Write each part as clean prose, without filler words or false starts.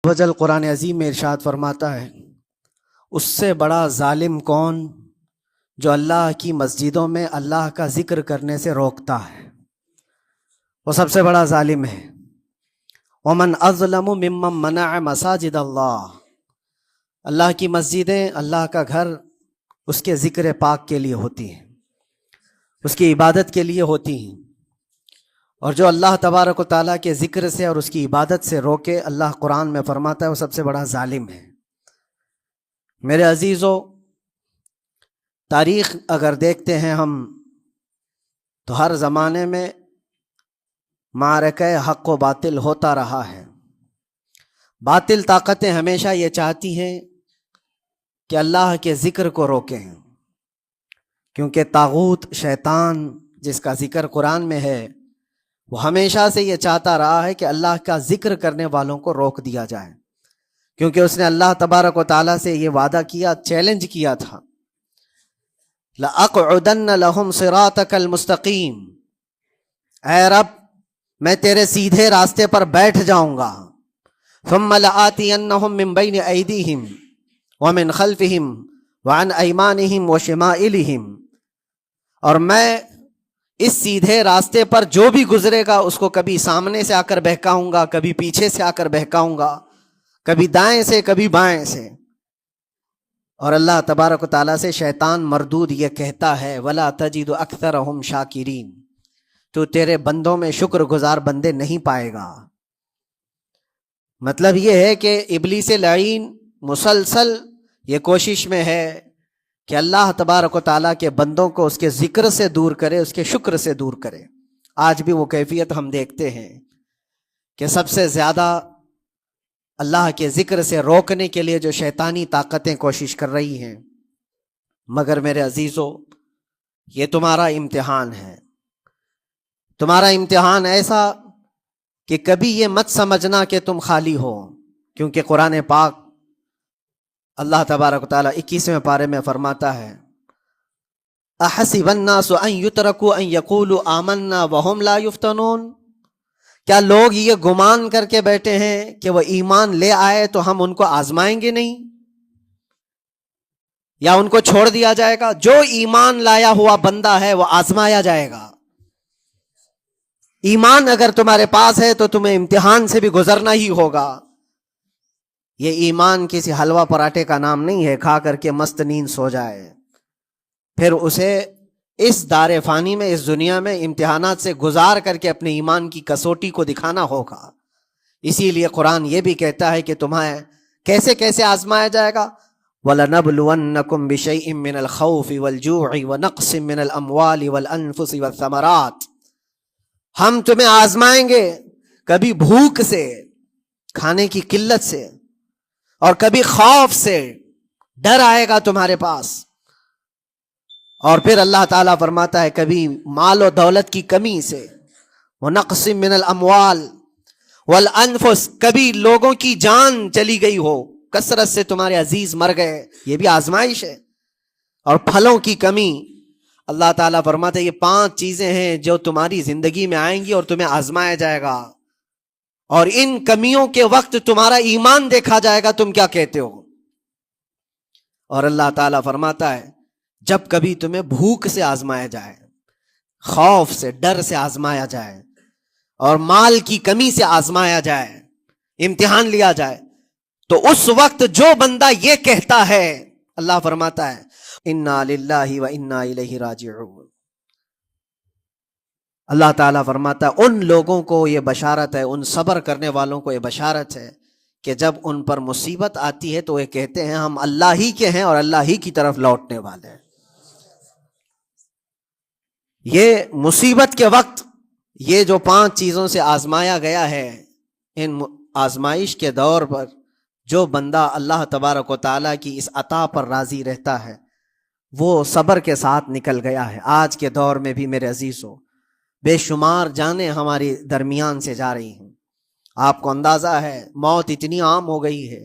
وجل قرآن عظیم میں ارشاد فرماتا ہے، اس سے بڑا ظالم کون جو اللہ کی مسجدوں میں اللہ کا ذکر کرنے سے روکتا ہے، وہ سب سے بڑا ظالم ہے۔ ومن اظلم ممن منع مساجد اللہ، اللہ کی مسجدیں، اللہ کا گھر اس کے ذکر پاک کے لیے ہوتی ہیں، اس کی عبادت کے لیے ہوتی ہیں، اور جو اللہ تبارک و تعالیٰ کے ذکر سے اور اس کی عبادت سے روکے، اللہ قرآن میں فرماتا ہے وہ سب سے بڑا ظالم ہے۔ میرے عزیزو، تاریخ اگر دیکھتے ہیں ہم تو ہر زمانے میں معرکہ حق و باطل ہوتا رہا ہے۔ باطل طاقتیں ہمیشہ یہ چاہتی ہیں کہ اللہ کے ذکر کو روکیں، کیونکہ طاغوت شیطان جس کا ذکر قرآن میں ہے وہ ہمیشہ سے یہ چاہتا رہا ہے کہ اللہ کا ذکر کرنے والوں کو روک دیا جائے، کیونکہ اس نے اللہ تبارک و تعالیٰ سے یہ وعدہ کیا، چیلنج کیا تھا، لَأَقْعُدَنَّ لَهُمْ صِرَاطَكَ الْمُسْتَقِيمِ، اے رب میں تیرے سیدھے راستے پر بیٹھ جاؤں گا، ثُمَّ لَآتِيَنَّهُمْ مِنْ بَيْنِ أَيْدِيهِمْ وَمِنْ خَلْفِهِمْ وَعَنْ أَيْمَانِهِمْ وَشِمَائِلِهِمْ، اور میں اس سیدھے راستے پر جو بھی گزرے گا اس کو کبھی سامنے سے آ کر بہکاؤں گا، کبھی پیچھے سے آ کر بہکاؤں گا، کبھی دائیں سے کبھی بائیں سے۔ اور اللہ تبارک و تعالیٰ سے شیطان مردود یہ کہتا ہے، وَلَا تَجِدُ أَكْثَرَهُمْ شَاكِرِينَ، تو تیرے بندوں میں شکر گزار بندے نہیں پائے گا۔ مطلب یہ ہے کہ ابلیس لعین مسلسل یہ کوشش میں ہے کہ اللہ تبارک و تعالیٰ کے بندوں کو اس کے ذکر سے دور کرے، اس کے شکر سے دور کرے۔ آج بھی وہ کیفیت ہم دیکھتے ہیں کہ سب سے زیادہ اللہ کے ذکر سے روکنے کے لیے جو شیطانی طاقتیں کوشش کر رہی ہیں، مگر میرے عزیزو یہ تمہارا امتحان ہے، تمہارا امتحان ایسا کہ کبھی یہ مت سمجھنا کہ تم خالی ہو، کیونکہ قرآن پاک اللہ تبارک و تعالیٰ 21ویں پارے میں فرماتا ہے، احسب الناس ان یترکوا ان یقولوا آمنا وہم لا یفتنون، کیا لوگ یہ گمان کر کے بیٹھے ہیں کہ وہ ایمان لے آئے تو ہم ان کو آزمائیں گے نہیں، یا ان کو چھوڑ دیا جائے گا؟ جو ایمان لایا ہوا بندہ ہے وہ آزمایا جائے گا۔ ایمان اگر تمہارے پاس ہے تو تمہیں امتحان سے بھی گزرنا ہی ہوگا۔ یہ ایمان کسی حلوہ پراٹھے کا نام نہیں ہے، کھا کر کے مست نیند سو جائے، پھر اسے اس دار فانی میں، اس دنیا میں امتحانات سے گزار کر کے اپنے ایمان کی کسوٹی کو دکھانا ہوگا۔ اسی لیے قرآن یہ بھی کہتا ہے کہ تمہیں کیسے کیسے آزمایا جائے گا، وَلَنَبْلُوَنَّكُمْ بِشَيْءٍ مِّنَ الْخَوْفِ وَالْجُوعِ وَنَقْصٍ مِّنَ الْأَمْوَالِ وَالْأَنفُسِ وَالثَّمَرَاتِ، ہم تمہیں آزمائیں گے کبھی بھوک سے، کھانے کی قلت سے، اور کبھی خوف سے، ڈر آئے گا تمہارے پاس، اور پھر اللہ تعالیٰ فرماتا ہے کبھی مال و دولت کی کمی سے، وَنَقْصٍ مِّنَ الْأَمْوَالِ وَالْأَنفُسِ، کبھی لوگوں کی جان چلی گئی ہو، کثرت سے تمہارے عزیز مر گئے، یہ بھی آزمائش ہے، اور پھلوں کی کمی۔ اللہ تعالیٰ فرماتا ہے یہ 5 چیزیں ہیں جو تمہاری زندگی میں آئیں گی اور تمہیں آزمایا جائے گا، اور ان کمیوں کے وقت تمہارا ایمان دیکھا جائے گا تم کیا کہتے ہو۔ اور اللہ تعالیٰ فرماتا ہے جب کبھی تمہیں بھوک سے آزمایا جائے، خوف سے، ڈر سے آزمایا جائے، اور مال کی کمی سے آزمایا جائے، امتحان لیا جائے، تو اس وقت جو بندہ یہ کہتا ہے، اللہ فرماتا ہے انا للہ و انا الیہ راجعون، اللہ تعالیٰ فرماتا ہے ان لوگوں کو یہ بشارت ہے، ان صبر کرنے والوں کو یہ بشارت ہے کہ جب ان پر مصیبت آتی ہے تو وہ کہتے ہیں ہم اللہ ہی کے ہیں اور اللہ ہی کی طرف لوٹنے والے ہیں۔ یہ مصیبت کے وقت یہ جو 5 چیزوں سے آزمایا گیا ہے، ان آزمائش کے دور پر جو بندہ اللہ تبارک و تعالیٰ کی اس عطا پر راضی رہتا ہے وہ صبر کے ساتھ نکل گیا ہے۔ آج کے دور میں بھی میرے عزیزو بے شمار جانیں ہماری درمیان سے جا رہی ہیں، آپ کو اندازہ ہے موت اتنی عام ہو گئی ہے،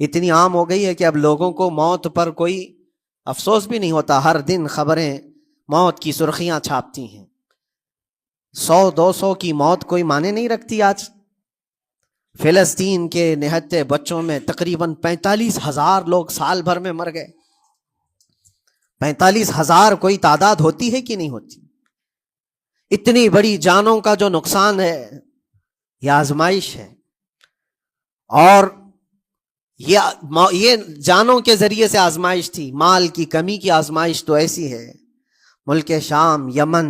اتنی عام ہو گئی ہے کہ اب لوگوں کو موت پر کوئی افسوس بھی نہیں ہوتا۔ ہر دن خبریں موت کی سرخیاں چھاپتی ہیں، 100-200 کی موت کوئی معنی نہیں رکھتی آج۔ فلسطین کے نہتے بچوں میں تقریباً 45,000 لوگ سال بھر میں مر گئے۔ 45,000 کوئی تعداد ہوتی ہے کہ نہیں ہوتی؟ اتنی بڑی جانوں کا جو نقصان ہے، یہ آزمائش ہے۔ اور یہ جانوں کے ذریعے سے آزمائش تھی، مال کی کمی کی آزمائش تو ایسی ہے۔ ملک شام، یمن،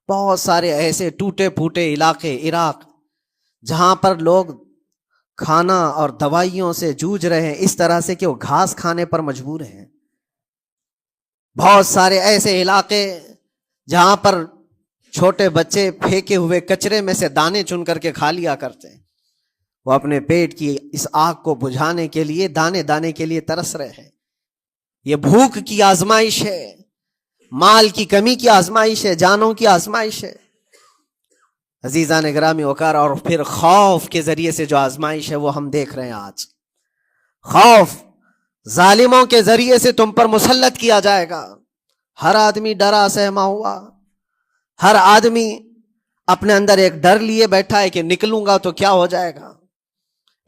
بہت سارے ایسے ٹوٹے پھوٹے علاقے، عراق، جہاں پر لوگ کھانا اور دوائیوں سے جوجھ رہے ہیں، اس طرح سے کہ وہ گھاس کھانے پر مجبور ہیں۔ بہت سارے ایسے علاقے جہاں پر چھوٹے بچے پھینکے ہوئے کچرے میں سے دانے چن کر کے کھا لیا کرتے ہیں، وہ اپنے پیٹ کی اس آگ کو بجھانے کے لیے دانے دانے کے لیے ترس رہے ہیں۔ یہ بھوک کی آزمائش ہے، مال کی کمی کی آزمائش ہے، جانوں کی آزمائش ہے۔ عزیزان گرامی وقار، اور پھر خوف کے ذریعے سے جو آزمائش ہے وہ ہم دیکھ رہے ہیں آج۔ خوف ظالموں کے ذریعے سے تم پر مسلط کیا جائے گا۔ ہر آدمی ڈرا سہما ہوا، ہر آدمی اپنے اندر ایک ڈر لیے بیٹھا ہے کہ نکلوں گا تو کیا ہو جائے گا۔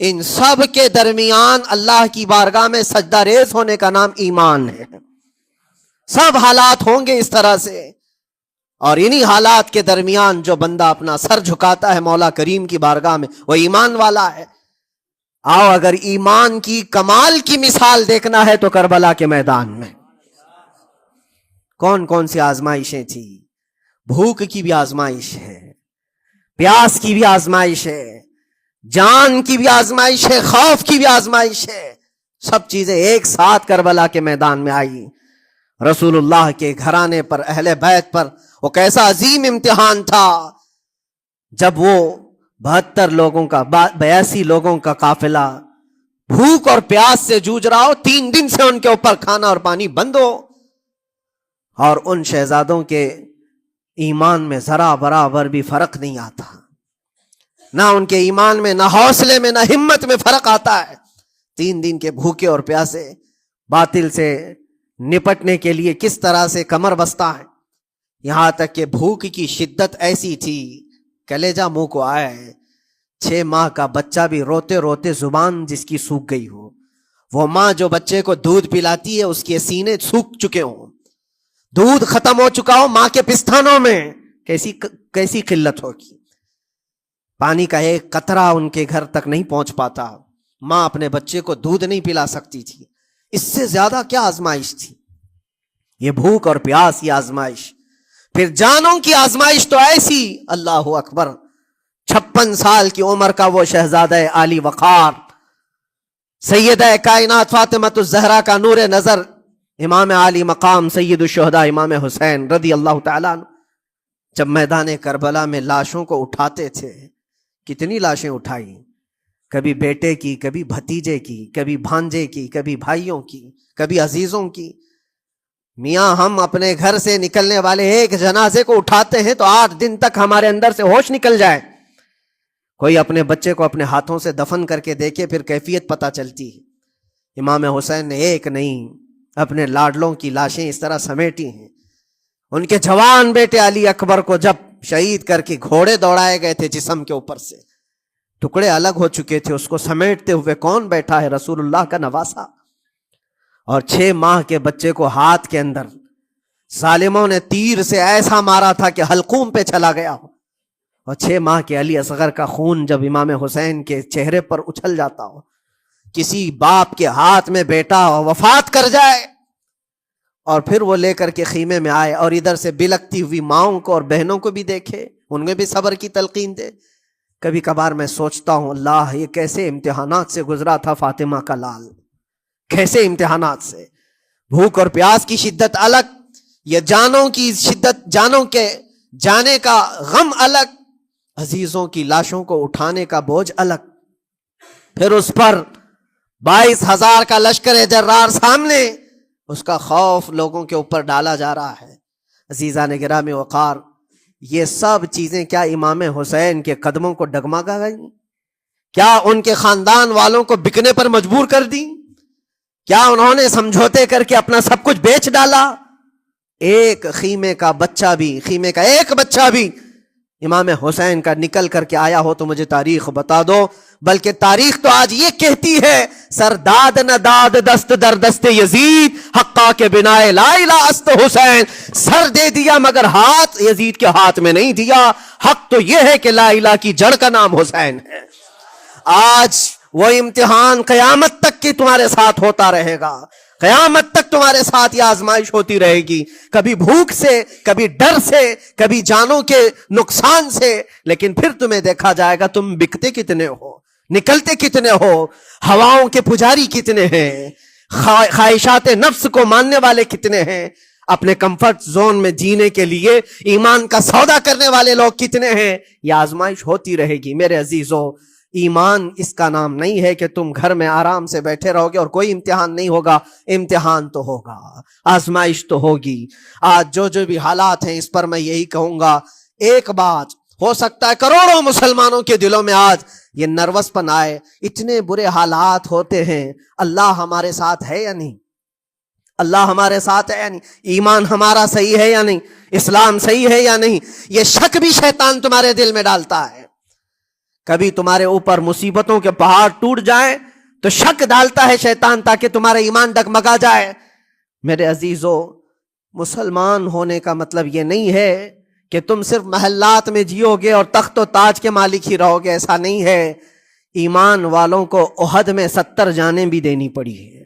ان سب کے درمیان اللہ کی بارگاہ میں سجدہ ریز ہونے کا نام ایمان ہے۔ سب حالات ہوں گے اس طرح سے، اور انہی حالات کے درمیان جو بندہ اپنا سر جھکاتا ہے مولا کریم کی بارگاہ میں، وہ ایمان والا ہے۔ آؤ، اگر ایمان کی کمال کی مثال دیکھنا ہے تو کربلا کے میدان میں کون کون سی آزمائشیں تھی۔ بھوک کی بھی آزمائش ہے، پیاس کی بھی آزمائش ہے، جان کی بھی آزمائش ہے، خوف کی بھی آزمائش ہے۔ سب چیزیں ایک ساتھ کربلا کے میدان میں آئی۔ رسول اللہ کے گھرانے پر، اہل بیت پر وہ کیسا عظیم امتحان تھا جب وہ 72 لوگوں کا 82 لوگوں کا قافلہ بھوک اور پیاس سے جوجھ رہا ہو، 3 دن سے ان کے اوپر کھانا اور پانی بند ہو، اور ان شہزادوں کے ایمان میں ذرا برابر بھی فرق نہیں آتا، نہ ان کے ایمان میں، نہ حوصلے میں، نہ ہمت میں فرق آتا ہے۔ 3 دن کے بھوکے اور پیاسے باطل سے نپٹنے کے لیے کس طرح سے کمر بستہ ہے۔ یہاں تک کہ بھوک کی شدت ایسی تھی، کلیجہ منہ کو آیا ہے۔ 6 ماہ کا بچہ بھی روتے روتے زبان جس کی سوکھ گئی ہو، وہ ماں جو بچے کو دودھ پلاتی ہے اس کے سینے سوکھ چکے ہوں، دودھ ختم ہو چکا ہو ماں کے پستانوں میں، کیسی قلت ہوگی۔ پانی کا ایک قطرہ ان کے گھر تک نہیں پہنچ پاتا، ماں اپنے بچے کو دودھ نہیں پلا سکتی تھی۔ اس سے زیادہ کیا آزمائش تھی؟ یہ بھوک اور پیاس، یہ آزمائش۔ پھر جانوں کی آزمائش تو ایسی، اللہ اکبر، 56 سال کی عمر کا وہ شہزادہ عالی وقار، سیدہ کائنات فاطمہ الزہرا کا نور نظر، امام عالی مقام سید الشہداء امام حسین رضی اللہ تعالیٰ عنہ، جب میدان کربلا میں لاشوں کو اٹھاتے تھے، کتنی لاشیں اٹھائی، کبھی بیٹے کی، کبھی بھتیجے کی، کبھی بھانجے کی، کبھی بھائیوں کی، کبھی عزیزوں کی۔ میاں ہم اپنے گھر سے نکلنے والے ایک جنازے کو اٹھاتے ہیں تو 8 دن تک ہمارے اندر سے ہوش نکل جائے۔ کوئی اپنے بچے کو اپنے ہاتھوں سے دفن کر کے دیکھے، پھر کیفیت پتہ چلتی ہے۔ امام حسین نے ایک نہیں اپنے لاڈلوں کی لاشیں اس طرح سمیٹی ہیں۔ ان کے جوان بیٹے علی اکبر کو جب شہید کر کے گھوڑے دوڑائے گئے تھے، جسم کے اوپر سے ٹکڑے الگ ہو چکے تھے، اس کو سمیٹتے ہوئے کون بیٹھا ہے؟ رسول اللہ کا نواسا۔ اور 6 ماہ کے بچے کو ہاتھ کے اندر ظالموں نے تیر سے ایسا مارا تھا کہ حلقوم پہ چلا گیا ہو، اور 6 ماہ کے علی اصغر کا خون جب امام حسین کے چہرے پر اچھل جاتا ہو، کسی باپ کے ہاتھ میں بیٹا وفات کر جائے اور پھر وہ لے کر کے خیمے میں آئے اور ادھر سے بلکتی ہوئی ماؤں کو اور بہنوں کو بھی دیکھے، ان میں بھی صبر کی تلقین دے۔ کبھی کبھار میں سوچتا ہوں، اللہ یہ کیسے امتحانات سے گزرا تھا فاطمہ کا لال، کیسے امتحانات سے۔ بھوک اور پیاس کی شدت الگ، یہ جانوں کی شدت، جانوں کے جانے کا غم الگ، عزیزوں کی لاشوں کو اٹھانے کا بوجھ الگ، پھر اس پر 22,000 کا لشکر جرار سامنے، اس کا خوف لوگوں کے اوپر ڈالا جا رہا ہے۔ عزیزان گرامی وقار، یہ سب چیزیں کیا امام حسین کے قدموں کو ڈگمگا گئیں؟ کیا ان کے خاندان والوں کو بکنے پر مجبور کر دی؟ کیا انہوں نے سمجھوتے کر کے اپنا سب کچھ بیچ ڈالا؟ ایک خیمے کا ایک بچہ بھی امام حسین کا نکل کر کے آیا ہو تو مجھے تاریخ بتا دو، بلکہ تاریخ تو آج یہ کہتی ہے سرداد نہ داد دست در دست یزید حقا کے بنا لا الہ است حسین. سر دے دیا مگر ہاتھ یزید کے ہاتھ میں نہیں دیا. حق تو یہ ہے کہ لا الہ کی جڑ کا نام حسین ہے. آج وہ امتحان قیامت تک کی تمہارے ساتھ ہوتا رہے گا. قیامت تک تمہارے ساتھ یہ آزمائش ہوتی رہے گی, کبھی بھوک سے, کبھی ڈر سے, کبھی جانوں کے نقصان سے, لیکن پھر تمہیں دیکھا جائے گا تم بکتے کتنے ہو, نکلتے کتنے ہو, ہواؤں کے پجاری کتنے ہیں, خواہشات نفس کو ماننے والے کتنے ہیں, اپنے کمفرٹ زون میں جینے کے لیے ایمان کا سودا کرنے والے لوگ کتنے ہیں. یہ آزمائش ہوتی رہے گی میرے عزیزوں. ایمان اس کا نام نہیں ہے کہ تم گھر میں آرام سے بیٹھے رہو گے اور کوئی امتحان نہیں ہوگا. امتحان تو ہوگا, آزمائش تو ہوگی. آج جو بھی حالات ہیں اس پر میں یہی کہوں گا, ایک بات ہو سکتا ہے کروڑوں مسلمانوں کے دلوں میں آج یہ نروس پن آئے, اتنے برے حالات ہوتے ہیں, اللہ ہمارے ساتھ ہے یا نہیں, اللہ ہمارے ساتھ ہے یا نہیں, ایمان ہمارا صحیح ہے یا نہیں, اسلام صحیح ہے یا نہیں. یہ شک بھی شیطان تمہارے دل میں ڈالتا ہے. کبھی تمہارے اوپر مصیبتوں کے پہاڑ ٹوٹ جائیں تو شک ڈالتا ہے شیطان تاکہ تمہارا ایمان ڈگمگا جائے. میرے عزیزو, مسلمان ہونے کا مطلب یہ نہیں ہے کہ تم صرف محلات میں جیو گے اور تخت و تاج کے مالک ہی رہو گے. ایسا نہیں ہے. ایمان والوں کو احد میں 70 جانیں بھی دینی پڑی ہے.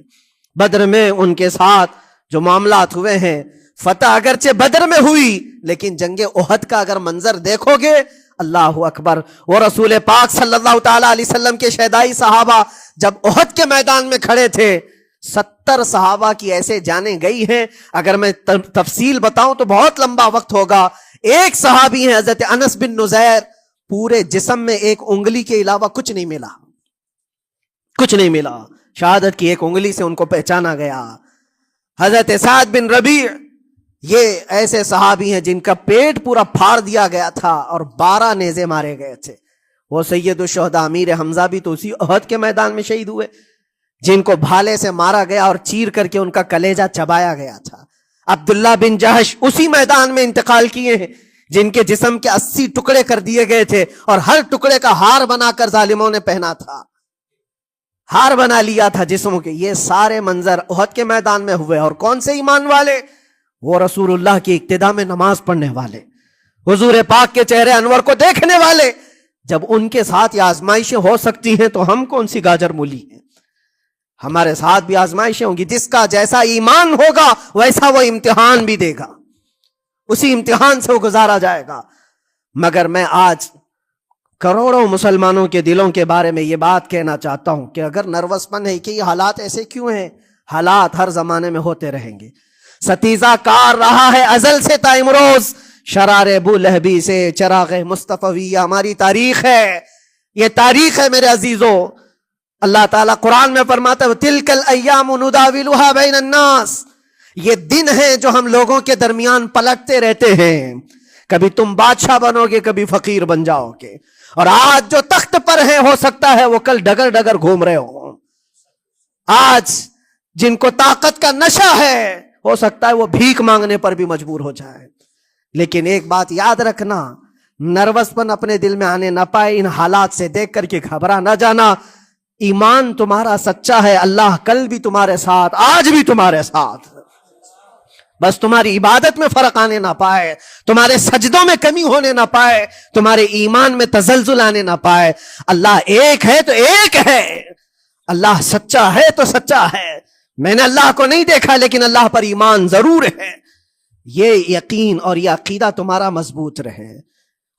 بدر میں ان کے ساتھ جو معاملات ہوئے ہیں, فتح اگرچہ بدر میں ہوئی لیکن جنگ احد کا اگر منظر دیکھو گے, اللہ اکبر. وہ رسول پاک صلی اللہ تعالی علیہ وسلم کے شہدائی صحابہ جب احد کے میدان میں کھڑے تھے, 70 صحابہ کی ایسے جانیں گئی ہیں, اگر میں تفصیل بتاؤں تو بہت لمبا وقت ہوگا. ایک صحابی ہیں حضرت انس بن نزیر, پورے جسم میں ایک انگلی کے علاوہ کچھ نہیں ملا, کچھ نہیں ملا. شہادت کی ایک انگلی سے ان کو پہچانا گیا. حضرت سعد بن ربیع, یہ ایسے صحابی ہیں جن کا پیٹ پورا پھاڑ دیا گیا تھا اور 12 نیزے مارے گئے تھے. وہ سید الشہداء امیر حمزہ بھی تو اسی احد کے میدان میں شہید ہوئے, جن کو بھالے سے مارا گیا اور چیر کر کے ان کا کلیجہ چبایا گیا تھا. عبداللہ بن جہش اسی میدان میں انتقال کیے ہیں, جن کے جسم کے 80 ٹکڑے کر دیے گئے تھے اور ہر ٹکڑے کا ہار بنا کر ظالموں نے پہنا تھا, ہار بنا لیا تھا جسموں کے. یہ سارے منظر احد کے میدان میں ہوئے. اور کون سے ایمان والے؟ وہ رسول اللہ کی اقتداء میں نماز پڑھنے والے, حضور پاک کے چہرے انور کو دیکھنے والے. جب ان کے ساتھ یہ آزمائشیں ہو سکتی ہیں تو ہم کون سی گاجر مولی ہیں؟ ہمارے ساتھ بھی آزمائشیں ہوں گی. جس کا جیسا ایمان ہوگا ویسا وہ امتحان بھی دے گا, اسی امتحان سے وہ گزارا جائے گا. مگر میں آج کروڑوں مسلمانوں کے دلوں کے بارے میں یہ بات کہنا چاہتا ہوں کہ اگر نروس پن ہے کہ یہ حالات ایسے کیوں ہیں, حالات ہر زمانے میں ہوتے رہیں گے. ستیزہ کار رہا ہے ازل سے تا امروز, شرار ابو لہبی سے چراغ مصطفی. ہماری تاریخ ہے, یہ تاریخ ہے میرے عزیزو. اللہ تعالیٰ قرآن میں فرماتا ہے تِلْكَ الْأَيَّامُ نُدَاوِلُهَا بَيْنَ النَّاسِ, یہ دن ہیں جو ہم لوگوں کے درمیان پلٹتے رہتے ہیں. کبھی تم بادشاہ بنو گے, کبھی فقیر بن جاؤ گے. اور آج جو تخت پر ہیں ہو سکتا ہے وہ کل ڈگر ڈگر گھوم رہے ہوں. آج جن کو طاقت کا نشہ ہے ہو سکتا ہے وہ بھیک مانگنے پر بھی مجبور ہو جائے. لیکن ایک بات یاد رکھنا, نروس پن اپنے دل میں آنے نہ پائے. ان حالات سے دیکھ کر کے گھبرا نہ جانا. ایمان تمہارا سچا ہے, اللہ کل بھی تمہارے ساتھ, آج بھی تمہارے ساتھ. بس تمہاری عبادت میں فرق آنے نہ پائے, تمہارے سجدوں میں کمی ہونے نہ پائے, تمہارے ایمان میں تزلزل آنے نہ پائے. اللہ ایک ہے تو ایک ہے, اللہ سچا ہے تو سچا ہے. میں نے اللہ کو نہیں دیکھا لیکن اللہ پر ایمان ضرور ہے. یہ یقین اور یہ عقیدہ تمہارا مضبوط رہے.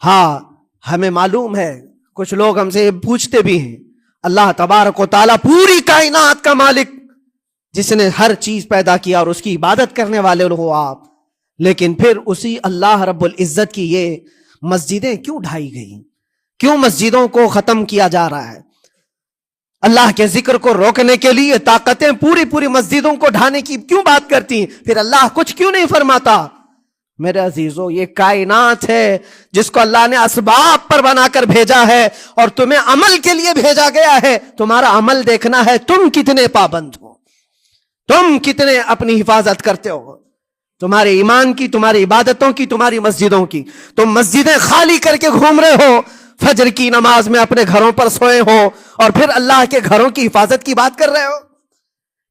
ہاں ہمیں معلوم ہے, کچھ لوگ ہم سے پوچھتے بھی ہیں, اللہ تبارک و تعالیٰ پوری کائنات کا مالک جس نے ہر چیز پیدا کیا اور اس کی عبادت کرنے والے ہو آپ, لیکن پھر اسی اللہ رب العزت کی یہ مسجدیں کیوں ڈھائی گئی, کیوں مسجدوں کو ختم کیا جا رہا ہے؟ اللہ کے ذکر کو روکنے کے لیے طاقتیں پوری مسجدوں کو ڈھانے کی کیوں بات کرتی ہیں؟ پھر اللہ کچھ کیوں نہیں فرماتا؟ میرے عزیزو, یہ کائنات ہے جس کو اللہ نے اسباب پر بنا کر بھیجا ہے اور تمہیں عمل کے لیے بھیجا گیا ہے. تمہارا عمل دیکھنا ہے, تم کتنے پابند ہو, تم کتنے اپنی حفاظت کرتے ہو, تمہارے ایمان کی, تمہاری عبادتوں کی, تمہاری مسجدوں کی. تم مسجدیں خالی کر کے گھوم رہے ہو, فجر کی نماز میں اپنے گھروں پر سوئے ہو اور پھر اللہ کے گھروں کی حفاظت کی بات کر رہے ہو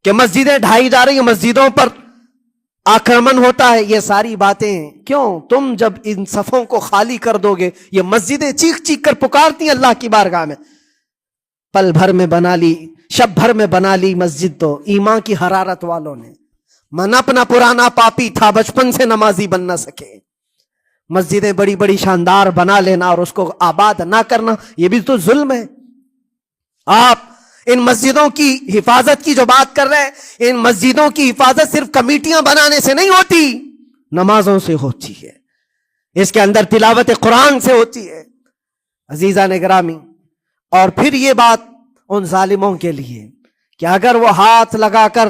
کہ مسجدیں ڈھائی جا رہی ہیں، مسجدوں پر آکرمن ہوتا ہے. یہ ساری باتیں کیوں؟ تم جب ان صفوں کو خالی کر دو گے، یہ مسجدیں چیخ چیخ کر پکارتی ہیں اللہ کی بارگاہ میں. پل بھر میں بنا لی، شب بھر میں بنا لی مسجد تو ایمان کی حرارت والوں نے. من اپنا پرانا پاپی تھا، بچپن سے نمازی بن نہ سکے. مسجدیں بڑی بڑی شاندار بنا لینا اور اس کو آباد نہ کرنا، یہ بھی تو ظلم ہے. آپ ان مسجدوں کی حفاظت کی جو بات کر رہے ہیں، ان مسجدوں کی حفاظت صرف کمیٹیاں بنانے سے نہیں ہوتی، نمازوں سے ہوتی ہے، اس کے اندر تلاوت قرآن سے ہوتی ہے. عزیزان گرامی، اور پھر یہ بات ان ظالموں کے لیے کہ اگر وہ ہاتھ لگا کر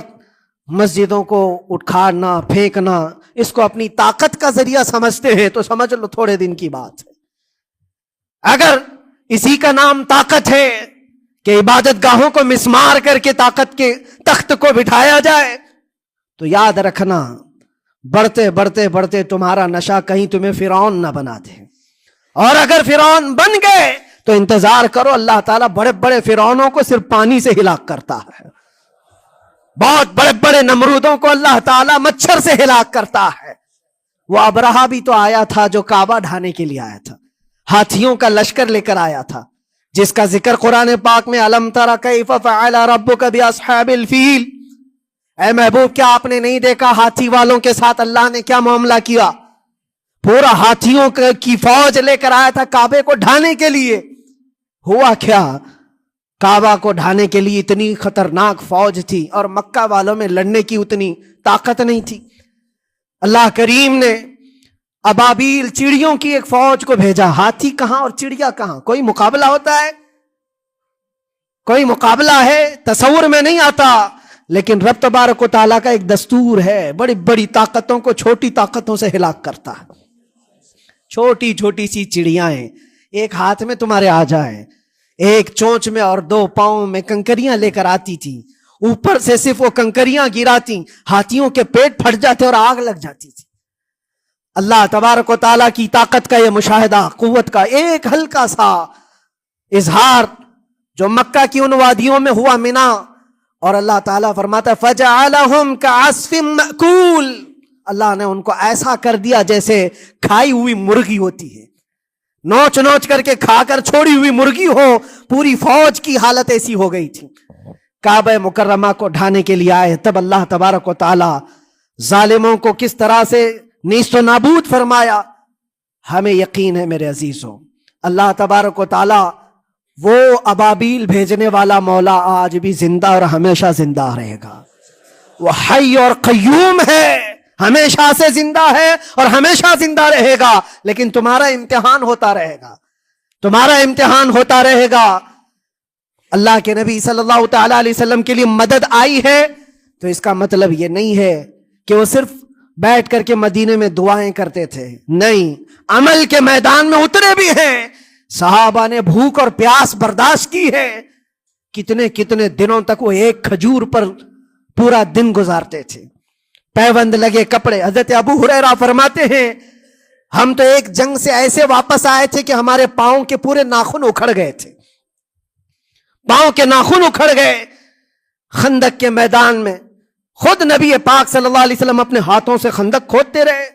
مسجدوں کو اٹھانا پھینکنا اس کو اپنی طاقت کا ذریعہ سمجھتے ہیں تو سمجھ لو تھوڑے دن کی بات ہے. اگر اسی کا نام طاقت ہے کہ عبادت گاہوں کو مسمار کر کے طاقت کے تخت کو بٹھایا جائے، تو یاد رکھنا بڑھتے بڑھتے بڑھتے تمہارا نشہ کہیں تمہیں فرعون نہ بنا دے. اور اگر فرعون بن گئے تو انتظار کرو، اللہ تعالیٰ بڑے بڑے فرعونوں کو صرف پانی سے ہلاک کرتا ہے. بہت بڑے بڑے نمرودوں کو اللہ تعالیٰ مچھر سے ہلاک کرتا ہے. وہ ابرہہ بھی تو آیا تھا جو کعبہ ڈھانے کے لیے آیا تھا، ہاتھیوں کا لشکر لے کر آیا تھا، جس کا ذکر قرآن پاک میں الم تر کیف فعل ربک باصحاب الفیل. اے محبوب، کیا آپ نے نہیں دیکھا ہاتھی والوں کے ساتھ اللہ نے کیا معاملہ کیا؟ پورا ہاتھیوں کی فوج لے کر آیا تھا کعبے کو ڈھانے کے لیے. ہوا کیا؟ کعبہ کو ڈھانے کے لیے اتنی خطرناک فوج تھی اور مکہ والوں میں لڑنے کی اتنی طاقت نہیں تھی. اللہ کریم نے ابابیل چڑیوں کی ایک فوج کو بھیجا. ہاتھی کہاں اور چڑیا کہاں؟ کوئی مقابلہ ہوتا ہے؟ کوئی مقابلہ ہے؟ تصور میں نہیں آتا. لیکن رب تبارک و تعالیٰ کا ایک دستور ہے، بڑی بڑی طاقتوں کو چھوٹی طاقتوں سے ہلاک کرتا ہے. چھوٹی چھوٹی سی چڑیاں ہیں، ایک ہاتھ میں تمہارے آ جائیں، ایک چونچ میں اور دو پاؤں میں کنکریاں لے کر آتی تھی، اوپر سے صرف وہ کنکریاں گراتی، ہاتھیوں کے پیٹ پھٹ جاتے اور آگ لگ جاتی تھی. اللہ تبارک و تعالیٰ کی طاقت کا یہ مشاہدہ، قوت کا ایک ہلکا سا اظہار جو مکہ کی ان وادیوں میں ہوا، منا، اور اللہ تعالیٰ فرماتا ہے فَجَعَلَهُمْ كَعَصْفٍ مَأْكُولٍ. اللہ نے ان کو ایسا کر دیا جیسے کھائی ہوئی مرغی ہوتی ہے، نوچ نوچ کر کے کھا کر چھوڑی ہوئی مرغی ہو. پوری فوج کی حالت ایسی ہو گئی تھی. کعبہ مکرمہ کو ڈھانے کے لیے آئے، تب اللہ تبارک و تعالی ظالموں کو کس طرح سے نیست و نابود فرمایا. ہمیں یقین ہے میرے عزیزوں، اللہ تبارک و تعالی وہ ابابیل بھیجنے والا مولا آج بھی زندہ اور ہمیشہ زندہ رہے گا. وہ حی اور قیوم ہے، ہمیشہ سے زندہ ہے اور ہمیشہ زندہ رہے گا. لیکن تمہارا امتحان ہوتا رہے گا، تمہارا امتحان ہوتا رہے گا. اللہ کے نبی صلی اللہ تعالی علیہ وسلم کے لیے مدد آئی ہے تو اس کا مطلب یہ نہیں ہے کہ وہ صرف بیٹھ کر کے مدینے میں دعائیں کرتے تھے. نہیں، عمل کے میدان میں اترے بھی ہیں. صحابہ نے بھوک اور پیاس برداشت کی ہے، کتنے کتنے دنوں تک وہ ایک کھجور پر پورا دن گزارتے تھے. پیوند لگے کپڑے. حضرت ابو ہریرہ فرماتے ہیں ہم تو ایک جنگ سے ایسے واپس آئے تھے کہ ہمارے پاؤں کے پورے ناخن اکھڑ گئے تھے، پاؤں کے ناخن اکھڑ گئے. خندق کے میدان میں خود نبی پاک صلی اللہ علیہ وسلم اپنے ہاتھوں سے خندق کھودتے رہے،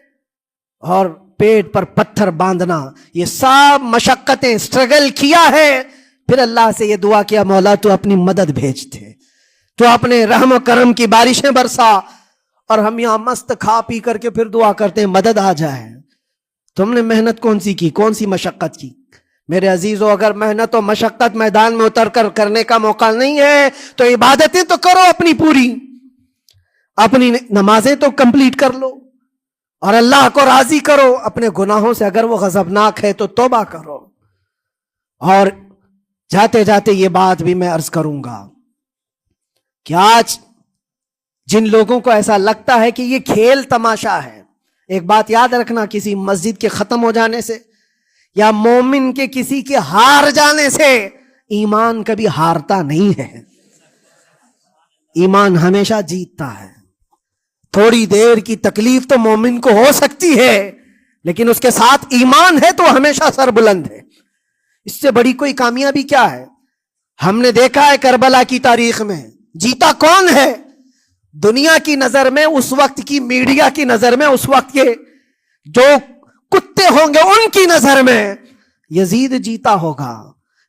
اور پیٹ پر پتھر باندھنا، یہ سب مشقتیں، سٹرگل کیا ہے. پھر اللہ سے یہ دعا کیا مولا تو اپنی مدد بھیج دے، تو اپنے رحم و کرم کی بارشیں برسا. اور ہم یہاں مست کھا پی کر کے پھر دعا کرتے ہیں مدد آ جائے. تم نے محنت کون سی کی، کون سی مشقت کی؟ میرے عزیزو، اگر محنت و مشقت میدان میں اتر کر کرنے کا موقع نہیں ہے تو عبادتیں تو کرو اپنی پوری، اپنی نمازیں تو کمپلیٹ کر لو اور اللہ کو راضی کرو. اپنے گناہوں سے اگر وہ غضبناک ہے تو توبہ کرو. اور جاتے جاتے یہ بات بھی میں عرض کروں گا کہ آج جن لوگوں کو ایسا لگتا ہے کہ یہ کھیل تماشا ہے، ایک بات یاد رکھنا، کسی مسجد کے ختم ہو جانے سے یا مومن کے کسی کے ہار جانے سے ایمان کبھی ہارتا نہیں ہے. ایمان ہمیشہ جیتتا ہے. تھوڑی دیر کی تکلیف تو مومن کو ہو سکتی ہے، لیکن اس کے ساتھ ایمان ہے تو ہمیشہ سر بلند ہے. اس سے بڑی کوئی کامیابی کیا ہے؟ ہم نے دیکھا ہے کربلا کی تاریخ میں جیتا کون ہے؟ دنیا کی نظر میں، اس وقت کی میڈیا کی نظر میں، اس وقت کے جو کتے ہوں گے ان کی نظر میں یزید جیتا ہوگا،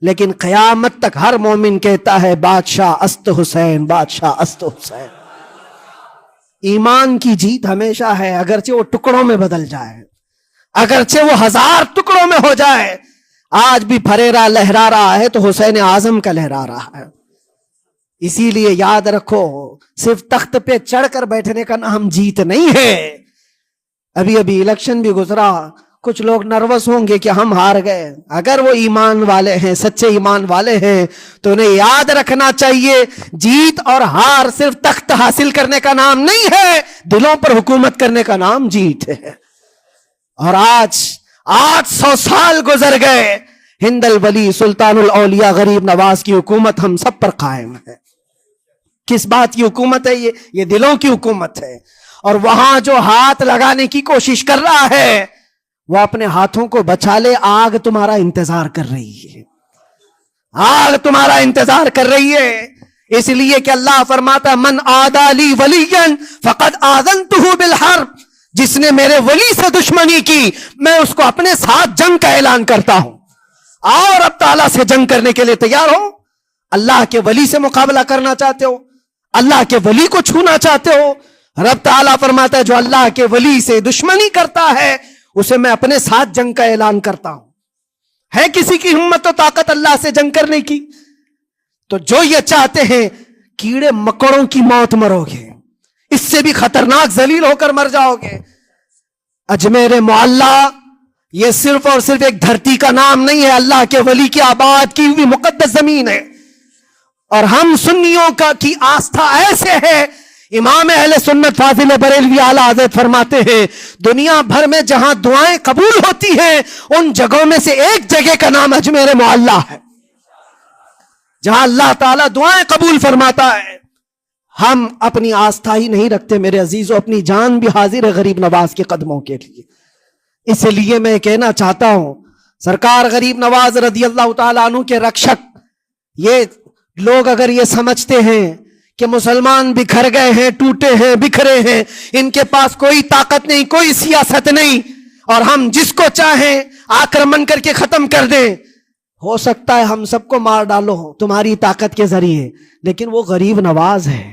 لیکن قیامت تک ہر مومن کہتا ہے بادشاہ است حسین، بادشاہ است حسین۔ ایمان کی جیت ہمیشہ ہے، اگرچہ وہ ٹکڑوں میں بدل جائے، اگرچہ وہ 1000 ٹکڑوں میں ہو جائے۔ آج بھی پھریرا لہرا رہا ہے تو حسین اعظم کا لہرا رہا ہے۔ اسی لیے یاد رکھو، صرف تخت پہ چڑھ کر بیٹھنے کا نام جیت نہیں ہے۔ ابھی الیکشن بھی گزرا، کچھ لوگ نروس ہوں گے کہ ہم ہار گئے۔ اگر وہ ایمان والے ہیں، سچے ایمان والے ہیں، تو انہیں یاد رکھنا چاہیے جیت اور ہار صرف تخت حاصل کرنے کا نام نہیں ہے، دلوں پر حکومت کرنے کا نام جیت ہے۔ اور آج 800 سال گزر گئے، ہند الولی سلطان الاولیاء غریب نواز کی حکومت ہم سب پر قائم ہے۔ کس بات کی حکومت ہے یہ دلوں کی حکومت ہے۔ اور وہاں جو ہاتھ لگانے کی کوشش کر رہا ہے وہ اپنے ہاتھوں کو بچا لے، آگ تمہارا انتظار کر رہی ہے، آگ تمہارا انتظار کر رہی ہے۔ اس لیے کہ اللہ فرماتا ہے من عادی لی ولیا فقد آذنتہ بالحرب، جس نے میرے ولی سے دشمنی کی میں اس کو اپنے ساتھ جنگ کا اعلان کرتا ہوں۔ اور اب تعالیٰ سے جنگ کرنے کے لیے تیار ہو؟ اللہ کے ولی سے مقابلہ کرنا چاہتے ہو؟ اللہ کے ولی کو چھونا چاہتے ہو؟ رب تعالیٰ فرماتا ہے جو اللہ کے ولی سے دشمنی کرتا ہے اسے میں اپنے ساتھ جنگ کا اعلان کرتا ہوں۔ ہے کسی کی ہمت و طاقت اللہ سے جنگ کرنے کی؟ تو جو یہ چاہتے ہیں کیڑے مکڑوں کی موت مرو گے، اس سے بھی خطرناک ذلیل ہو کر مر جاؤ گے۔ اجمیر معلیٰ یہ صرف اور صرف ایک دھرتی کا نام نہیں ہے، اللہ کے ولی کی آباد کی ہوئی مقدس زمین ہے۔ اور ہم سنیوں کی آستھا ایسے ہے، امام اہل سنت فاضل بریلوی اعلیٰ حضرت فرماتے ہیں دنیا بھر میں جہاں دعائیں قبول ہوتی ہیں ان جگہوں میں سے ایک جگہ کا نام اجمیر معلیٰ ہے، جہاں اللہ تعالیٰ دعائیں قبول فرماتا ہے۔ ہم اپنی آستھا ہی نہیں رکھتے میرے عزیزوں، اپنی جان بھی حاضر ہے غریب نواز کے قدموں کے لیے۔ اس لیے میں کہنا چاہتا ہوں سرکار غریب نواز رضی اللہ تعالیٰ عنہ کے رکشک، یہ لوگ اگر یہ سمجھتے ہیں کہ مسلمان بکھر گئے ہیں، ٹوٹے ہیں، بکھرے ہیں، ان کے پاس کوئی طاقت نہیں، کوئی سیاست نہیں، اور ہم جس کو چاہیں آکرمن کر کے ختم کر دیں، ہو سکتا ہے ہم سب کو مار ڈالو تمہاری طاقت کے ذریعے، لیکن وہ غریب نواز ہے۔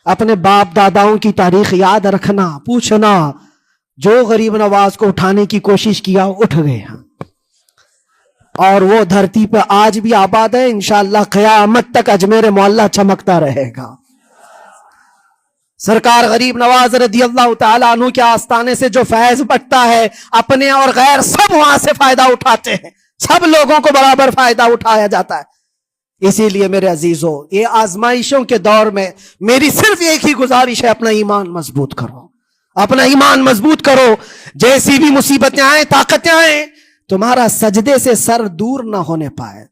اپنے باپ داداؤں کی تاریخ یاد رکھنا، پوچھنا، جو غریب نواز کو اٹھانے کی کوشش کیا اٹھ گئے، اور وہ دھرتی پہ آج بھی آباد ہے۔ انشاءاللہ قیامت تک اجمیر معلیٰ چمکتا رہے گا۔ سرکار غریب نواز رضی اللہ تعالیٰ عنہ کے آستانے سے جو فیض بٹتا ہے، اپنے اور غیر سب وہاں سے فائدہ اٹھاتے ہیں، سب لوگوں کو برابر فائدہ اٹھایا جاتا ہے۔ اسی لیے میرے عزیزوں، یہ آزمائشوں کے دور میں میری صرف ایک ہی گزارش ہے، اپنا ایمان مضبوط کرو، اپنا ایمان مضبوط کرو۔ جیسی بھی مصیبتیں آئیں، طاقتیں آئیں، تمہارا سجدے سے سر دور نہ ہونے پائے،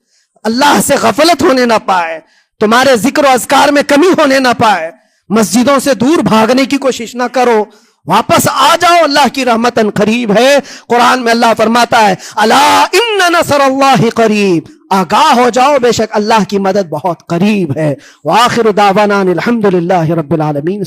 اللہ سے غفلت ہونے نہ پائے، تمہارے ذکر و اذکار میں کمی ہونے نہ پائے، مسجدوں سے دور بھاگنے کی کوشش نہ کرو، واپس آ جاؤ، اللہ کی رحمت قریب ہے۔ قرآن میں اللہ فرماتا ہے الا ان نصر اللہ قریب، آگاہ ہو جاؤ، بے شک اللہ کی مدد بہت قریب ہے۔ وآخر دعوانا الحمدللہ رب العالمین۔